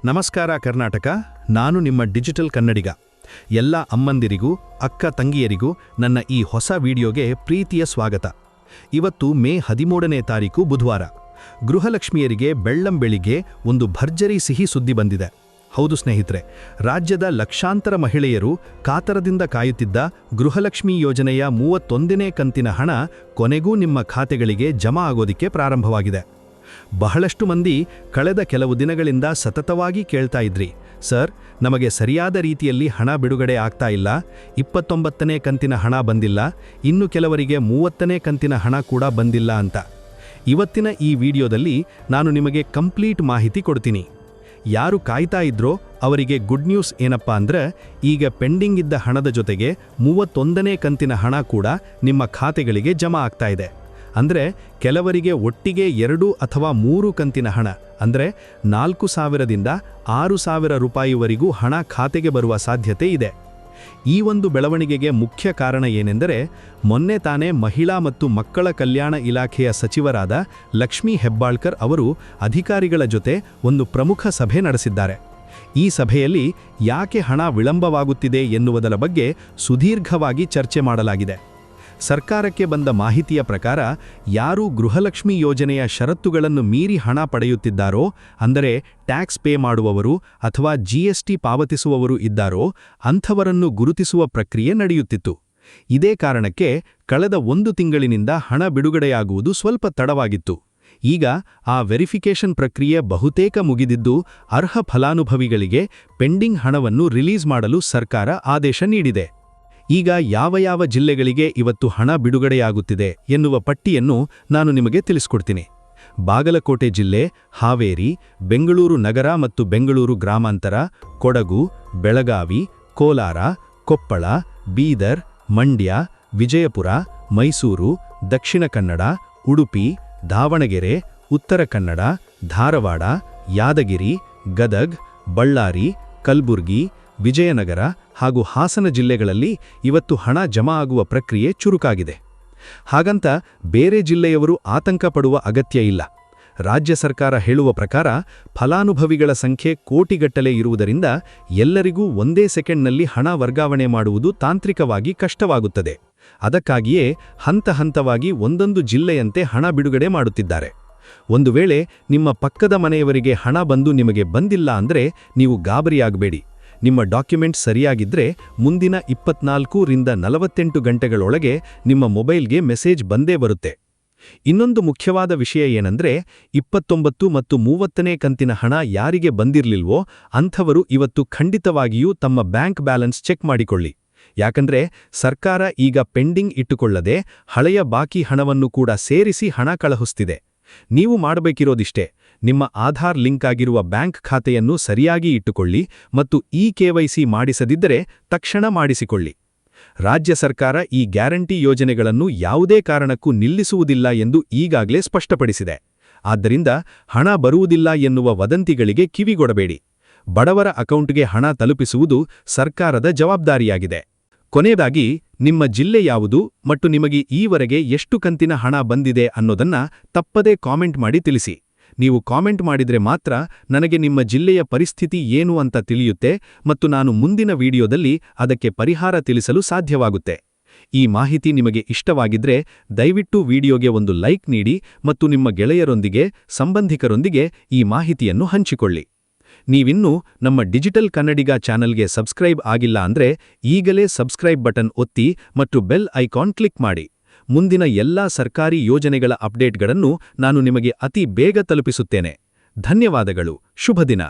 ನಮಸ್ಕಾರ ಕರ್ನಾಟಕ. ನಾನು ನಿಮ್ಮ ಡಿಜಿಟಲ್ ಕನ್ನಡಿಗ. ಎಲ್ಲ ಅಮ್ಮಂದಿರಿಗೂ ಅಕ್ಕ ತಂಗಿಯರಿಗೂ ನನ್ನ ಈ ಹೊಸ ವಿಡಿಯೋಗೆ ಪ್ರೀತಿಯ ಸ್ವಾಗತ. ಇವತ್ತು ಮೇ 13ನೇ ತಾರೀಕು ಬುಧವಾರ. ಗೃಹಲಕ್ಷ್ಮಿಯರಿಗೆ ಬೆಳ್ಳಂಬೆಳಿಗ್ಗೆ ಒಂದು ಭರ್ಜರಿ ಸಿಹಿ ಸುದ್ದಿ ಬಂದಿದೆ. ಹೌದು ಸ್ನೇಹಿತರೆ, ರಾಜ್ಯದ ಲಕ್ಷಾಂತರ ಮಹಿಳೆಯರು ಕಾತರದಿಂದ ಕಾಯುತ್ತಿದ್ದ ಗೃಹಲಕ್ಷ್ಮಿ ಯೋಜನೆಯ 31ನೇ ಕಂತಿನ ಹಣ ಕೊನೆಗೂ ನಿಮ್ಮ ಖಾತೆಗಳಿಗೆ ಜಮಾ ಆಗೋದಿಕ್ಕೆ ಪ್ರಾರಂಭವಾಗಿದೆ. ಬಹಳಷ್ಟು ಮಂದಿ ಕಳೆದ ಕೆಲವು ದಿನಗಳಿಂದ ಸತತವಾಗಿ ಕೇಳ್ತಾ ಇದ್ರಿ, ಸರ್, ನಮಗೆ ಸರಿಯಾದ ರೀತಿಯಲ್ಲಿ ಹಣ ಬಿಡುಗಡೆ ಆಗ್ತಾ ಇಲ್ಲ, 29ನೇ ಕಂತಿನ ಹಣ ಬಂದಿಲ್ಲ, ಇನ್ನು ಕೆಲವರಿಗೆ 30ನೇ ಕಂತಿನ ಹಣ ಕೂಡ ಬಂದಿಲ್ಲ ಅಂತ. ಇವತ್ತಿನ ಈ ವಿಡಿಯೋದಲ್ಲಿ ನಾನು ನಿಮಗೆ ಕಂಪ್ಲೀಟ್ ಮಾಹಿತಿ ಕೊಡ್ತೀನಿ. ಯಾರು ಕಾಯ್ತಾ ಇದ್ರೋ ಅವರಿಗೆ ಗುಡ್ ನ್ಯೂಸ್ ಏನಪ್ಪಾ ಅಂದ್ರೆ, ಈಗ ಪೆಂಡಿಂಗ್ ಇದ್ದ ಹಣದ ಜೊತೆಗೆ 31ನೇ ಕಂತಿನ ಹಣ ಕೂಡ ನಿಮ್ಮ ಖಾತೆಗಳಿಗೆ ಜಮಾ ಆಗ್ತಾ ಇದೆ. ಅಂದರೆ ಕೆಲವರಿಗೆ ಒಟ್ಟಿಗೆ 2 ಅಥವಾ 3 ಕಂತಿನ ಹಣ ಅಂದರೆ 4,000ದಿಂದ 6,000 ರೂಪಾಯಿವರೆಗೂ ಹಣ ಖಾತೆಗೆ ಬರುವ ಸಾಧ್ಯತೆ ಇದೆ. ಈ ಒಂದು ಬೆಳವಣಿಗೆಗೆ ಮುಖ್ಯ ಕಾರಣ ಏನೆಂದರೆ, ಮೊನ್ನೆ ತಾನೇ ಮಹಿಳಾ ಮತ್ತು ಮಕ್ಕಳ ಕಲ್ಯಾಣ ಇಲಾಖೆಯ ಸಚಿವರಾದ ಲಕ್ಷ್ಮೀ ಹೆಬ್ಬಾಳ್ಕರ್ ಅವರು ಅಧಿಕಾರಿಗಳ ಜೊತೆ ಒಂದು ಪ್ರಮುಖ ಸಭೆ ನಡೆಸಿದ್ದಾರೆ. ಈ ಸಭೆಯಲ್ಲಿ ಯಾಕೆ ಹಣ ವಿಳಂಬವಾಗುತ್ತಿದೆ ಎನ್ನುವುದರ ಬಗ್ಗೆ ಸುದೀರ್ಘವಾಗಿ ಚರ್ಚೆ ಮಾಡಲಾಗಿದೆ. ಸರ್ಕಾರಕ್ಕೆ ಬಂದ ಮಾಹಿತಿಯ ಪ್ರಕಾರ, ಯಾರು ಗೃಹಲಕ್ಷ್ಮಿ ಯೋಜನೆಯ ಷರತ್ತುಗಳನ್ನು ಮೀರಿ ಹಣ ಪಡೆಯುತ್ತಿದ್ದಾರೋ, ಅಂದರೆ ಟ್ಯಾಕ್ಸ್ ಪೇ ಮಾಡುವವರು ಅಥವಾ GST ಪಾವತಿಸುವವರು ಇದ್ದಾರೋ ಅಂಥವರನ್ನು ಗುರುತಿಸುವ ಪ್ರಕ್ರಿಯೆ ನಡೆಯುತ್ತಿತ್ತು. ಇದೇ ಕಾರಣಕ್ಕೆ ಕಳೆದ 1 ತಿಂಗಳಿನಿಂದ ಹಣ ಬಿಡುಗಡೆಯಾಗುವುದು ಸ್ವಲ್ಪ ತಡವಾಗಿತ್ತು. ಈಗ ಆ ವೆರಿಫಿಕೇಷನ್ ಪ್ರಕ್ರಿಯೆ ಬಹುತೇಕ ಮುಗಿದಿದ್ದು, ಅರ್ಹ ಫಲಾನುಭವಿಗಳಿಗೆ ಪೆಂಡಿಂಗ್ ಹಣವನ್ನು ರಿಲೀಸ್ ಮಾಡಲು ಸರ್ಕಾರ ಆದೇಶ ನೀಡಿದೆ. ಈಗ ಯಾವ ಜಿಲ್ಲೆಗಳಿಗೆ ಇವತ್ತು ಹಣ ಬಿಡುಗಡೆಯಾಗುತ್ತಿದೆ ಎನ್ನುವ ಪಟ್ಟಿಯನ್ನು ನಾನು ನಿಮಗೆ ತಿಳಿಸ್ಕೊಡ್ತೀನಿ. ಬಾಗಲಕೋಟೆ ಜಿಲ್ಲೆ, ಹಾವೇರಿ, ಬೆಂಗಳೂರು ನಗರ ಮತ್ತು ಬೆಂಗಳೂರು ಗ್ರಾಮಾಂತರ, ಕೊಡಗು, ಬೆಳಗಾವಿ, ಕೋಲಾರ, ಕೊಪ್ಪಳ, ಬೀದರ್, ಮಂಡ್ಯ, ವಿಜಯಪುರ, ಮೈಸೂರು, ದಕ್ಷಿಣ ಕನ್ನಡ, ಉಡುಪಿ, ದಾವಣಗೆರೆ, ಉತ್ತರ ಕನ್ನಡ, ಧಾರವಾಡ, ಯಾದಗಿರಿ, ಗದಗ್, ಬಳ್ಳಾರಿ, ಕಲಬುರ್ಗಿ, ವಿಜಯನಗರ ಹಾಗೂ ಹಾಸನ ಜಿಲ್ಲೆಗಳಲ್ಲಿ ಇವತ್ತು ಹಣ ಜಮಾ ಆಗುವ ಪ್ರಕ್ರಿಯೆ ಚುರುಕಾಗಿದೆ. ಹಾಗಂತ ಬೇರೆ ಜಿಲ್ಲೆಯವರು ಆತಂಕ ಪಡುವ ಅಗತ್ಯ ಇಲ್ಲ. ರಾಜ್ಯ ಸರ್ಕಾರ ಹೇಳುವ ಪ್ರಕಾರ ಫಲಾನುಭವಿಗಳ ಸಂಖ್ಯೆ ಕೋಟಿಗಟ್ಟಲೆ ಇರುವುದರಿಂದ ಎಲ್ಲರಿಗೂ ಒಂದೇ ಸೆಕೆಂಡ್ನಲ್ಲಿ ಹಣ ವರ್ಗಾವಣೆ ಮಾಡುವುದು ತಾಂತ್ರಿಕವಾಗಿ ಕಷ್ಟವಾಗುತ್ತದೆ. ಅದಕ್ಕಾಗಿಯೇ ಹಂತವಾಗಿ ಒಂದೊಂದು ಜಿಲ್ಲೆಯಂತೆ ಹಣ ಬಿಡುಗಡೆ ಮಾಡುತ್ತಿದ್ದಾರೆ. ಒಂದು ವೇಳೆ ನಿಮ್ಮ ಪಕ್ಕದ ಮನೆಯವರಿಗೆ ಹಣ ಬಂದು ನಿಮಗೆ ಬಂದಿಲ್ಲ ಅಂದರೆ ನೀವು ಗಾಬರಿಯಾಗಬೇಡಿ. ನಿಮ್ಮ ಡಾಕ್ಯುಮೆಂಟ್ ಸರಿಯಾಗಿದ್ದರೆ ಮುಂದಿನ 24ರಿಂದ 48 ಗಂಟೆಗಳೊಳಗೆ ನಿಮ್ಮ ಮೊಬೈಲ್ಗೆ ಮೆಸೇಜ್ ಬಂದೇ ಬರುತ್ತೆ. ಇನ್ನೊಂದು ಮುಖ್ಯವಾದ ವಿಷಯ ಏನಂದ್ರೆ, 29 ಮತ್ತು 30ನೇ ಕಂತಿನ ಹಣ ಯಾರಿಗೆ ಬಂದಿರಲಿಲ್ವೋ ಅಂಥವರು ಇವತ್ತು ಖಂಡಿತವಾಗಿಯೂ ತಮ್ಮ ಬ್ಯಾಂಕ್ ಬ್ಯಾಲೆನ್ಸ್ ಚೆಕ್ ಮಾಡಿಕೊಳ್ಳಿ. ಯಾಕಂದ್ರೆ ಸರ್ಕಾರ ಈಗ ಪೆಂಡಿಂಗ್ ಇಟ್ಟುಕೊಳ್ಳದೆ ಹಳೆಯ ಬಾಕಿ ಹಣವನ್ನು ಕೂಡ ಸೇರಿಸಿ ಹಣ ಕಳುಹಿಸ್ತಿದೆ. ನೀವು ಮಾಡಬೇಕಿರೋದಿಷ್ಟೇ, ನಿಮ್ಮ ಆಧಾರ್ ಲಿಂಕ್ ಆಗಿರುವ ಬ್ಯಾಂಕ್ ಖಾತೆಯನ್ನು ಸರಿಯಾಗಿ ಇಟ್ಟುಕೊಳ್ಳಿ ಮತ್ತು KYC ಮಾಡಿಸದಿದ್ದರೆ ತಕ್ಷಣ ಮಾಡಿಸಿಕೊಳ್ಳಿ. ರಾಜ್ಯ ಸರ್ಕಾರ ಈ ಗ್ಯಾರಂಟಿ ಯೋಜನೆಗಳನ್ನು ಯಾವುದೇ ಕಾರಣಕ್ಕೂ ನಿಲ್ಲಿಸುವುದಿಲ್ಲ ಎಂದು ಈಗಾಗಲೇ ಸ್ಪಷ್ಟಪಡಿಸಿದೆ. ಆದ್ದರಿಂದ ಹಣ ಬರುವುದಿಲ್ಲ ಎನ್ನುವ ವದಂತಿಗಳಿಗೆ ಕಿವಿಗೊಡಬೇಡಿ. ಬಡವರ ಅಕೌಂಟ್ಗೆ ಹಣ ತಲುಪಿಸುವುದು ಸರ್ಕಾರದ ಜವಾಬ್ದಾರಿಯಾಗಿದೆ. ಕೊನೆಯದಾಗಿ, ನಿಮ್ಮ ಜಿಲ್ಲೆ ಯಾವುದು ಮತ್ತು ನಿಮಗೆ ಈವರೆಗೆ ಎಷ್ಟು ಕಂತಿನ ಹಣ ಬಂದಿದೆ ಅನ್ನೋದನ್ನ ತಪ್ಪದೇ ಕಾಮೆಂಟ್ ಮಾಡಿ ತಿಳಿಸಿ. ನೀವು ಕಾಮೆಂಟ್ ಮಾಡಿದ್ರೆ ಮಾತ್ರ ನನಗೆ ನಿಮ್ಮ ಜಿಲ್ಲೆಯ ಪರಿಸ್ಥಿತಿ ಏನು ಅಂತ ತಿಳಿಯುತ್ತೆ ಮತ್ತು ನಾನು ಮುಂದಿನ ವಿಡಿಯೋದಲ್ಲಿ ಅದಕ್ಕೆ ಪರಿಹಾರ ತಿಳಿಸಲು ಸಾಧ್ಯವಾಗುತ್ತೆ. ಈ ಮಾಹಿತಿ ನಿಮಗೆ ಇಷ್ಟವಾಗಿದ್ರೆ ದಯವಿಟ್ಟು ವಿಡಿಯೋಗೆ ಒಂದು ಲೈಕ್ ನೀಡಿ ಮತ್ತು ನಿಮ್ಮ ಗೆಳೆಯರೊಂದಿಗೆ, ಸಂಬಂಧಿಕರೊಂದಿಗೆ ಈ ಮಾಹಿತಿಯನ್ನು ಹಂಚಿಕೊಳ್ಳಿ. ನೀವಿನ್ನೂ ನಮ್ಮ ಡಿಜಿಟಲ್ ಕನ್ನಡಿಗ ಚಾನೆಲ್ಗೆ ಸಬ್ಸ್ಕ್ರೈಬ್ ಆಗಿಲ್ಲ ಅಂದ್ರೆ ಈಗಲೇ ಸಬ್ಸ್ಕ್ರೈಬ್ ಬಟನ್ ಒತ್ತಿ ಮತ್ತು ಬೆಲ್ ಐಕಾನ್ ಕ್ಲಿಕ್ ಮಾಡಿ. ಮುಂದಿನ ಎಲ್ಲಾ ಸರ್ಕಾರಿ ಯೋಜನೆಗಳ ಅಪ್ಡೇಟ್ಗಳನ್ನು ನಾನು ನಿಮಗೆ ಅತಿ ಬೇಗ ತಲುಪಿಸುತ್ತೇನೆ. ಧನ್ಯವಾದಗಳು. ಶುಭ ದಿನ.